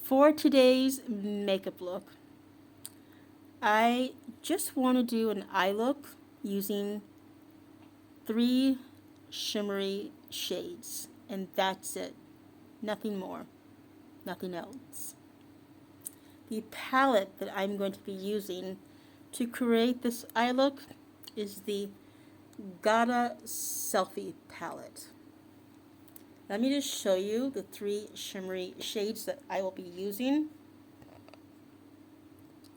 For today's makeup look, I just want to do an eye look using 3 shimmery shades, and that's it. Nothing more, nothing else. The palette that I'm going to be using to create this eye look is the Gotta Selfie palette. Let me just show you the 3 shimmery shades that I will be using.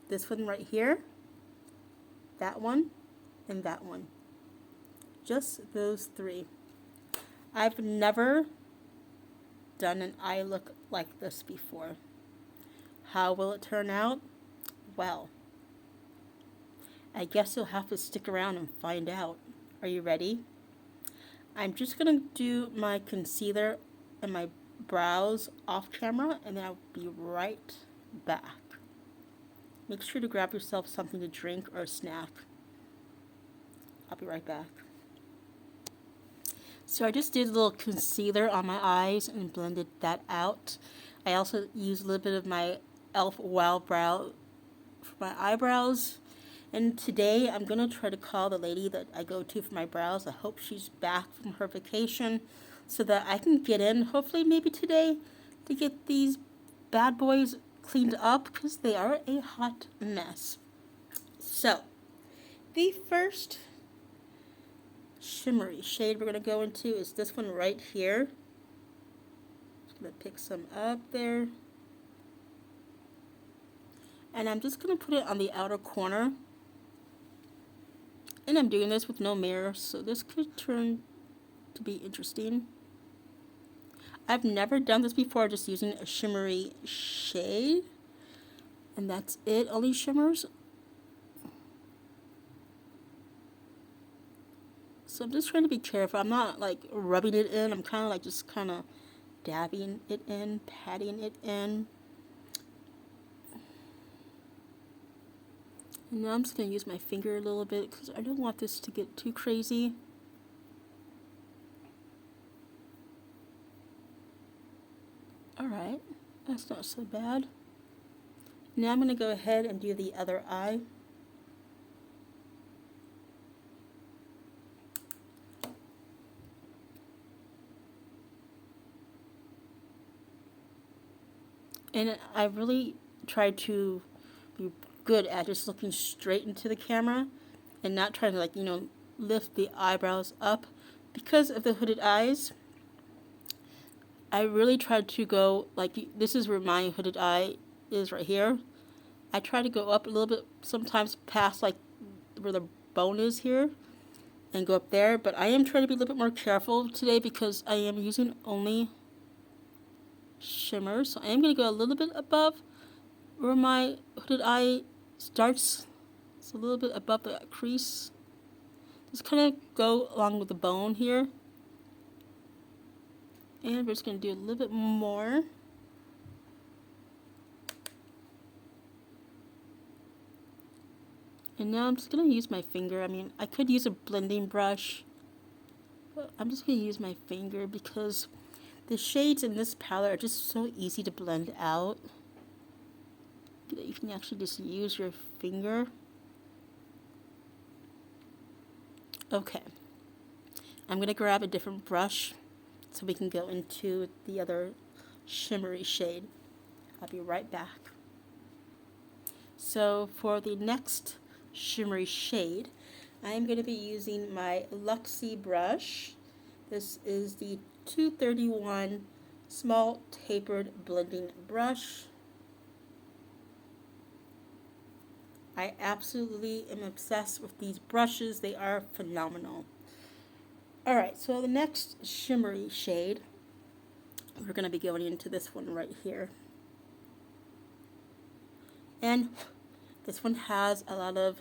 This one right here, that one, and that one. Just those 3. I've never done an eye look like this before. How will it turn out? Well, I guess you'll have to stick around and find out. Are you ready? I'm just going to do my concealer and my brows off camera, and then I'll be right back. Make sure to grab yourself something to drink or a snack. I'll be right back. So I just did a little concealer on my eyes and blended that out. I also used a little bit of my e.l.f. Wow Brow for my eyebrows. And today I'm going to try to call the lady that I go to for my brows. I hope she's back from her vacation so that I can get in, hopefully maybe today, to get these bad boys cleaned up because they are a hot mess. So, the first shimmery shade we're going to go into is this one right here. Just going to pick some up there. And I'm just going to put it on the outer corner. And I'm doing this with no mirror, so this could turn to be interesting. I've never done this before, just using a shimmery shade. And that's it, only shimmers. So I'm just trying to be careful. I'm not like rubbing it in. I'm kind of like just kind of dabbing it in, patting it in. And now I'm just going to use my finger a little bit because I don't want this to get too crazy. Alright, that's not so bad. Now I'm going to go ahead and do the other eye. And I really tried to be good at just looking straight into the camera and not trying to, like, lift the eyebrows up. Because of the hooded eyes, I really tried to go, like, this is where my hooded eye is right here. I try to go up a little bit, sometimes past, like, where the bone is here, and go up there. But I am trying to be a little bit more careful today because I am using only shimmer. So I am going to go a little bit above where my hooded eye starts. It's a little bit above the crease. Just kind of go along with the bone here. And we're just going to do a little bit more. And now I'm just going to use my finger. I mean, I could use a blending brush, but I'm just going to use my finger because the shades in this palette are just so easy to blend out. You can actually just use your finger. Okay. I'm going to grab a different brush so we can go into the other shimmery shade. I'll be right back. So for the next shimmery shade, I'm going to be using my Luxie brush. This is the 231 small tapered blending brush. I absolutely am obsessed with these brushes. They are phenomenal. Alright, so the next shimmery shade, we're going to be going into this one right here. And this one has a lot of,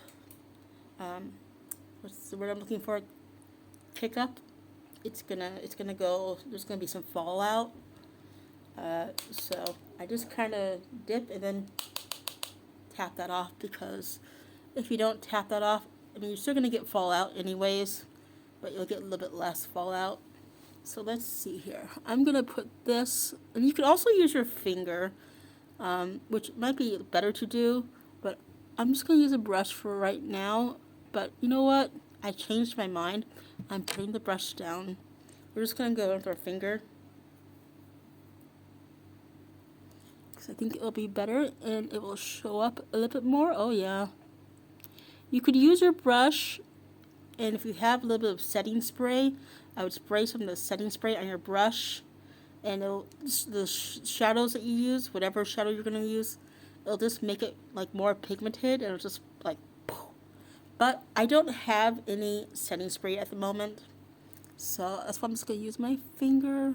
what's the word I'm looking for? Kick up. It's gonna go, there's gonna be some fallout. So I just kind of dip and then tap that off, because if you don't tap that off, I mean, you're still going to get fallout anyways, but you'll get a little bit less fallout. So let's see here. I'm going to put this, and you can also use your finger. which might be better to do, but I'm just going to use a brush for right now. But you know what? I changed my mind. I'm putting the brush down. We're just going to go with our finger, because I think it will be better and it will show up a little bit more. Oh yeah. You could use your brush, and if you have a little bit of setting spray, I would spray some of the setting spray on your brush, and the shadows that you use, whatever shadow you're going to use, it'll just make it like more pigmented, and it'll just like poof. But I don't have any setting spray at the moment, so that's why I'm just going to use my finger.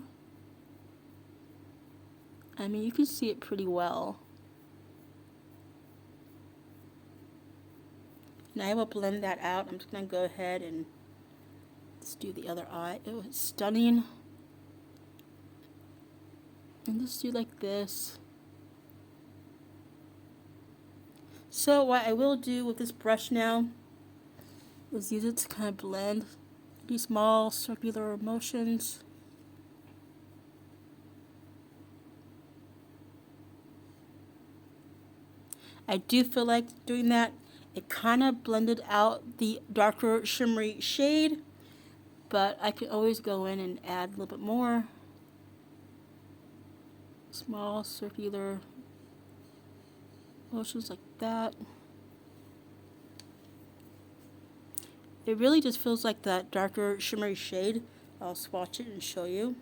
I mean, you can see it pretty well. And I will blend that out. I'm just going to go ahead and just do the other eye. Oh, it's stunning. And just do like this. So what I will do with this brush now is use it to kind of blend these small circular motions. I do feel like doing that. It kind of blended out the darker shimmery shade, but I could always go in and add a little bit more. Small circular motions like that. It really just feels like that darker shimmery shade. I'll swatch it and show you.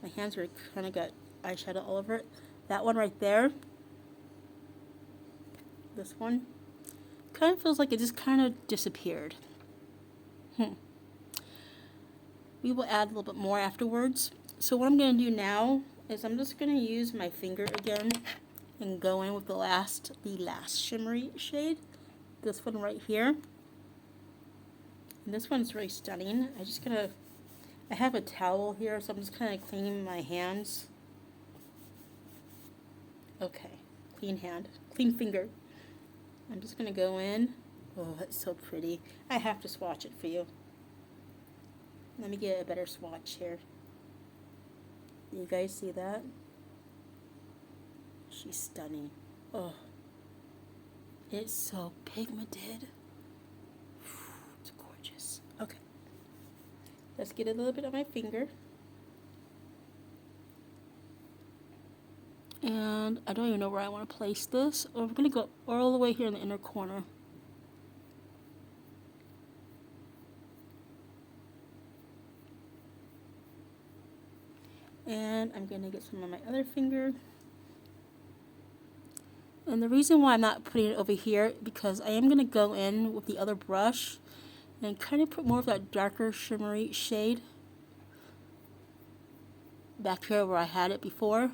My hands are kind of got eyeshadow all over it. That one right there. This one kind of feels like it just kind of disappeared. We will add a little bit more afterwards. So what I'm going to do now is I'm just going to use my finger again and go in with the last shimmery shade. This one right here. And this one's really stunning. I have a towel here, so I'm just kind of cleaning my hands. Okay, clean hand, clean finger. I'm just going to go in. Oh, that's so pretty. I have to swatch it for you. Let me get a better swatch here. You guys see that? She's stunning. Oh, it's so pigmented. It's gorgeous. Okay. Let's get a little bit on my finger. And I don't even know where I want to place this. We're going to go all the way here in the inner corner. And I'm going to get some on my other finger. And the reason why I'm not putting it over here, because I am going to go in with the other brush and kind of put more of that darker shimmery shade back here where I had it before.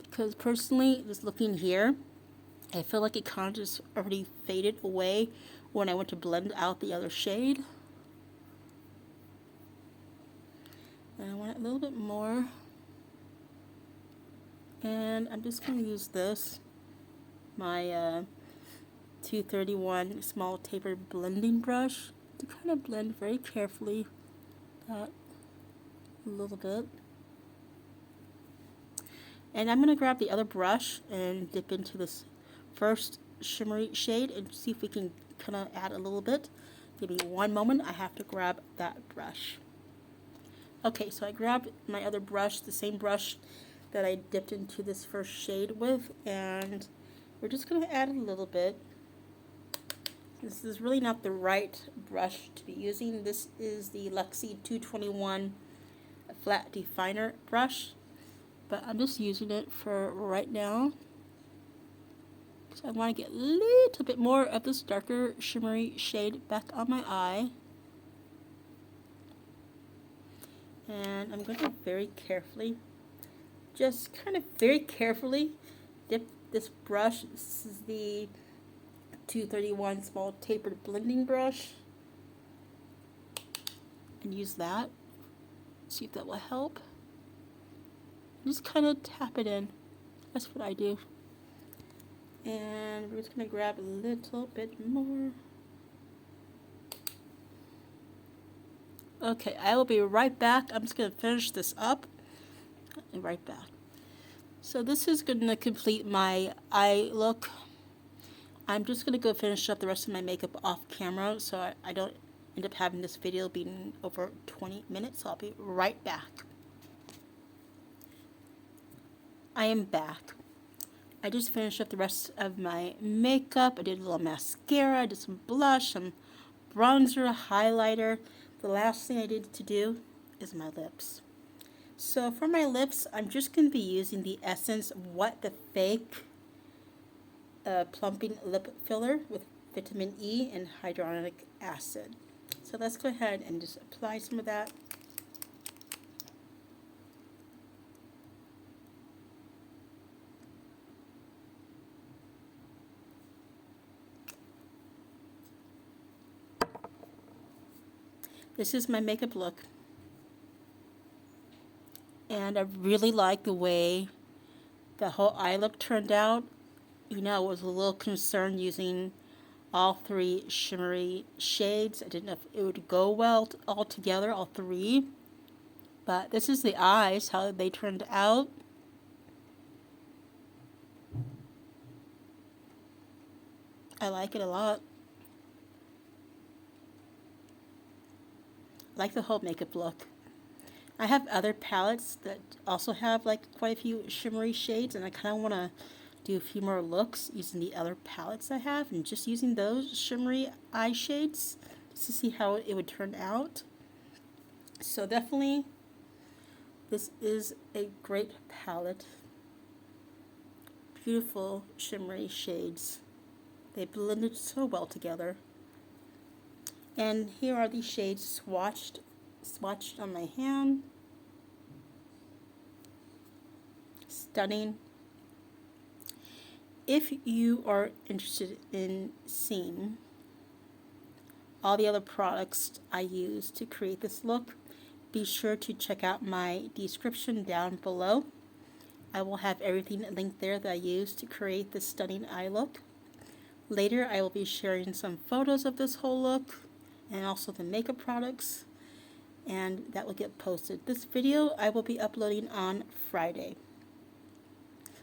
Because personally, just looking here, I feel like it kind of just already faded away when I went to blend out the other shade. And I want it a little bit more. And I'm just going to use this, my 231 small tapered blending brush, to kind of blend very carefully that a little bit. And I'm going to grab the other brush and dip into this first shimmery shade and see if we can kind of add a little bit. Give me one moment. I have to grab that brush. Okay, so I grabbed my other brush, the same brush that I dipped into this first shade with, and we're just going to add a little bit. This is really not the right brush to be using. This is the Luxie 221 flat definer brush. But I'm just using it for right now. So I want to get a little bit more of this darker shimmery shade back on my eye. And I'm going to very carefully, just kind of very carefully dip this brush. This is the 231 small tapered blending brush. And use that. See if that will help. Just kind of tap it in. That's what I do. And we're just going to grab a little bit more. Okay, I will be right back. I'm just going to finish this up and right back. So this is going to complete my eye look. I'm just going to go finish up the rest of my makeup off camera so I don't end up having this video being over 20 minutes. So I'll be right back. I am back. I just finished up the rest of my makeup. I did a little mascara, I did some blush, some bronzer, highlighter. The last thing I did to do is my lips. So for my lips, I'm just going to be using the Essence What the Fake Plumping Lip Filler with vitamin E and hyaluronic acid. So let's go ahead and just apply some of that. This is my makeup look. And I really like the way the whole eye look turned out. You know, I was a little concerned using all three shimmery shades. I didn't know if it would go well all together, all three. But this is the eyes, how they turned out. I like it a lot. I like the whole makeup look. I have other palettes that also have like quite a few shimmery shades, and I kind of want to do a few more looks using the other palettes I have and just using those shimmery eye shades just to see how it would turn out. So definitely this is a great palette. Beautiful shimmery shades. They blended so well together. And here are these shades swatched on my hand. Stunning. If you are interested in seeing all the other products I use to create this look, be sure to check out my description down below. I will have everything linked there that I use to create this stunning eye look. Later I will be sharing some photos of this whole look and also the makeup products, and that will get posted. This video I will be uploading on Friday.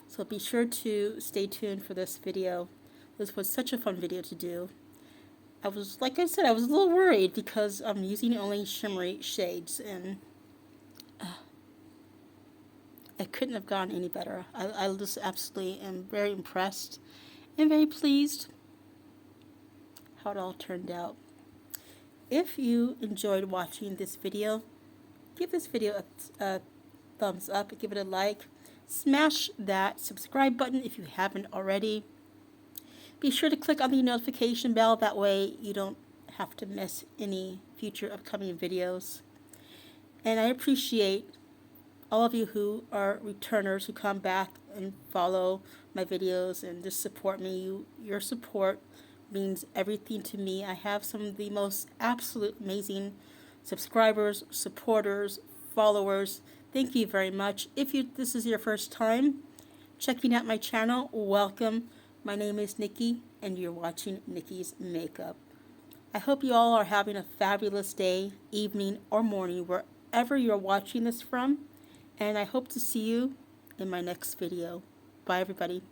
So be sure to stay tuned for this video. This was such a fun video to do. Like I said, I was a little worried because I'm using only shimmery shades, and it couldn't have gone any better. I just absolutely am very impressed and very pleased how it all turned out. If you enjoyed watching this video, give this video a thumbs up, give it a like, smash that subscribe button if you haven't already. Be sure to click on the notification bell, that way you don't have to miss any future upcoming videos. And I appreciate all of you who are returners, who come back and follow my videos and just support me. Your support means everything to me. I have some of the most absolute amazing subscribers, supporters, followers. Thank you very much. If this is your first time checking out my channel, welcome. My name is Nikki, and you're watching Nikki's Makeup. I hope you all are having a fabulous day, evening, or morning, wherever you're watching this from, and I hope to see you in my next video. Bye, everybody.